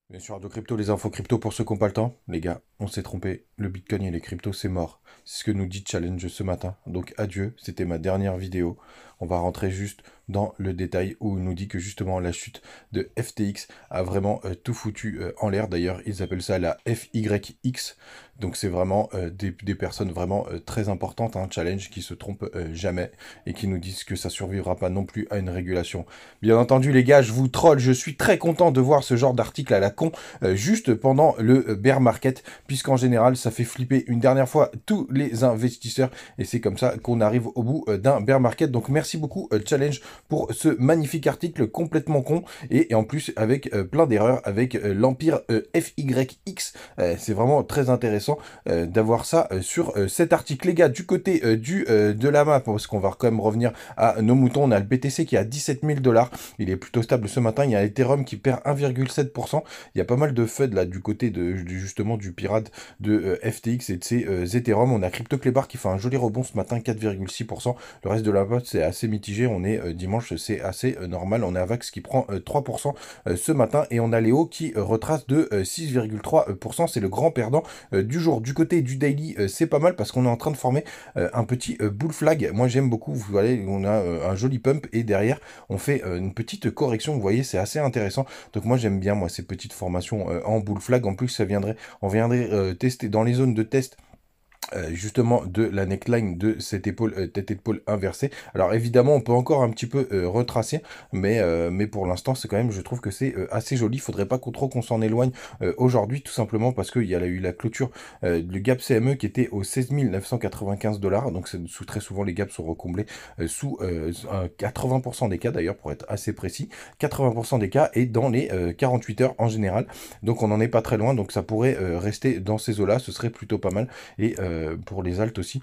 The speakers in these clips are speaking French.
Bien sûr, de crypto, les infos crypto pour ceux qui n'ont pas le temps. Les gars, on s'est trompé. Le Bitcoin et les cryptos, c'est mort. C'est ce que nous dit Challenge ce matin. Donc adieu, c'était ma dernière vidéo. On va rentrer juste dans le détail où il nous dit que justement la chute de FTX a vraiment tout foutu en l'air. D'ailleurs, ils appellent ça la FYX. Donc c'est vraiment des personnes vraiment très importantes, un challenge qui se trompent jamais et qui nous disent que ça survivra pas non plus à une régulation. Bien entendu, les gars, je vous troll. Je suis très content de voir ce genre d'article à la con juste pendant le bear market, puisqu'en général, ça fait flipper une dernière fois tous les investisseurs. Et c'est comme ça qu'on arrive au bout d'un bear market. Donc merci beaucoup, Challenge, pour ce magnifique article complètement con. Et en plus, avec plein d'erreurs, avec l'Empire FYX. C'est vraiment très intéressant d'avoir ça sur cet article. Les gars, du côté de la map, parce qu'on va quand même revenir à nos moutons, on a le BTC qui est à 17 000 $. Il est plutôt stable ce matin. Il y a Ethereum qui perd 1,7%. Il y a pas mal de FUD là du côté justement du pirate de FTX et de ses Ethereum. On a CryptoClebar qui fait un joli rebond ce matin, 4,6%. Le reste de la boîte, c'est assez mitigé. On est dimanche, c'est assez normal. On a Avax qui prend 3% ce matin et on a Léo qui retrace de 6,3%. C'est le grand perdant du jour. Du côté du daily, c'est pas mal parce qu'on est en train de former un petit bull flag. Moi, j'aime beaucoup. Vous voyez, on a un joli pump et derrière, on fait une petite correction. Vous voyez, c'est assez intéressant. Donc moi, j'aime bien moi ces petites formations en bull flag. En plus, on viendrait tester dans les zones de test justement de la neckline de cette épaule, tête épaule inversée. Alors évidemment, on peut encore un petit peu retracer, mais pour l'instant, c'est quand même, je trouve que c'est assez joli. Il faudrait pas qu'on s'en éloigne aujourd'hui, tout simplement parce qu'il y a eu la clôture du gap CME qui était aux 16 995 $. Donc très souvent, les gaps sont recomblés sous 80% des cas, d'ailleurs, pour être assez précis. 80% des cas et dans les 48 heures en général. Donc on n'en est pas très loin, donc ça pourrait rester dans ces eaux-là, ce serait plutôt pas mal. Et pour les altes aussi,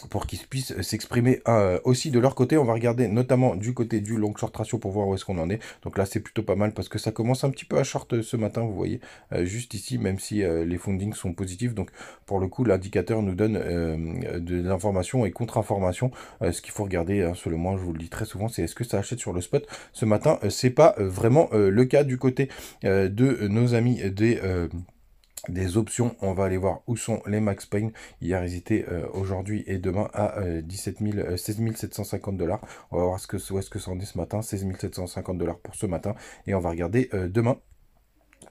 pour qu'ils puissent s'exprimer aussi de leur côté. On va regarder notamment du côté du long short ratio pour voir où est-ce qu'on en est. Donc là, c'est plutôt pas mal parce que ça commence un petit peu à short ce matin, vous voyez, juste ici, même si les fundings sont positifs. Donc pour le coup, l'indicateur nous donne de l'information et contre-information. Ce qu'il faut regarder, hein, selon moi, je vous le dis très souvent, c'est est-ce que ça achète sur le spot ce matin. C'est pas vraiment le cas du côté de nos amis des options. On va aller voir où sont les Max Payne. Hier, ils étaient aujourd'hui et demain à 16 750 $. On va voir où est-ce que ça en est ce matin. 16 750 $ pour ce matin. Et on va regarder demain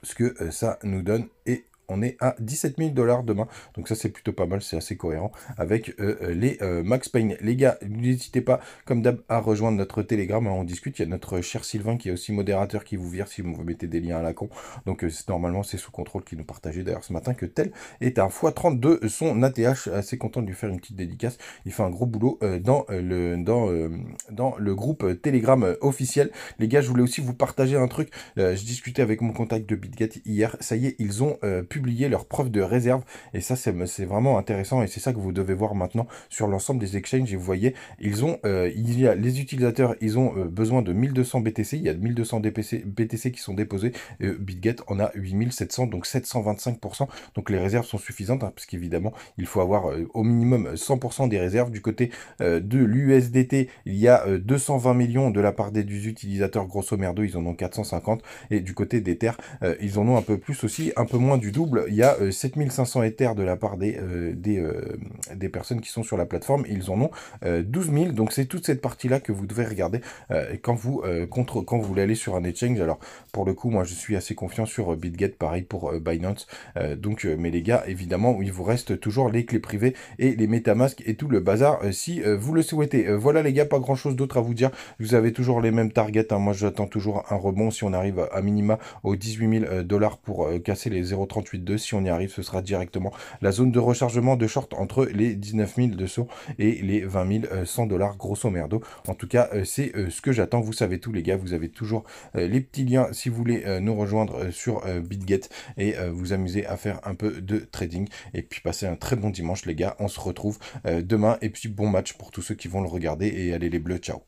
ce que ça nous donne. Et on est à 17 000 $ demain. Donc ça, c'est plutôt pas mal. C'est assez cohérent avec les Max Payne. Les gars, n'hésitez pas, comme d'hab, à rejoindre notre Telegram. Hein, on discute. Il y a notre cher Sylvain qui est aussi modérateur qui vous vire si vous mettez des liens à la con. Donc normalement, c'est sous contrôle qui nous partageait d'ailleurs ce matin que tel est un x32 son ATH. Assez content de lui faire une petite dédicace. Il fait un gros boulot dans le groupe Telegram officiel. Les gars, je voulais aussi vous partager un truc. Je discutais avec mon contact de BitGet hier. Ça y est, ils ont publié leur preuve de réserve. Et ça, c'est vraiment intéressant. Et c'est ça que vous devez voir maintenant sur l'ensemble des exchanges. Et vous voyez, les utilisateurs, ils ont besoin de 1200 BTC. Il y a 1200 BTC qui sont déposés. BitGet en a 8700, donc 725%. Donc les réserves sont suffisantes, hein, parce qu'évidemment, il faut avoir au minimum 100% des réserves. Du côté de l'USDT, il y a 220 millions de la part des utilisateurs, grosso merdo, ils en ont 450. Et du côté d'Ether, ils en ont un peu plus aussi, un peu moins du double. Il y a 7500 Ether de la part des personnes qui sont sur la plateforme. Ils en ont 12 000. Donc c'est toute cette partie-là que vous devez regarder quand vous voulez aller sur un exchange. Alors pour le coup, moi je suis assez confiant sur BitGet, pareil pour Binance. Mais les gars, évidemment, il vous reste toujours les clés privées et les MetaMask et tout le bazar si vous le souhaitez. Voilà les gars, pas grand-chose d'autre à vous dire. Vous avez toujours les mêmes targets. Hein. Moi j'attends toujours un rebond si on arrive à minima aux 18 000 $ pour casser les 0,382. Si on y arrive, ce sera directement la zone de rechargement de short entre les 19 200 et les 20 100 $, grosso merdo. En tout cas, c'est ce que j'attends. Vous savez tout, les gars. Vous avez toujours les petits liens si vous voulez nous rejoindre sur BitGet et vous amuser à faire un peu de trading. Et puis passer un très bon dimanche, les gars. On se retrouve demain. Et puis bon match pour tous ceux qui vont le regarder. Et allez les bleus, ciao.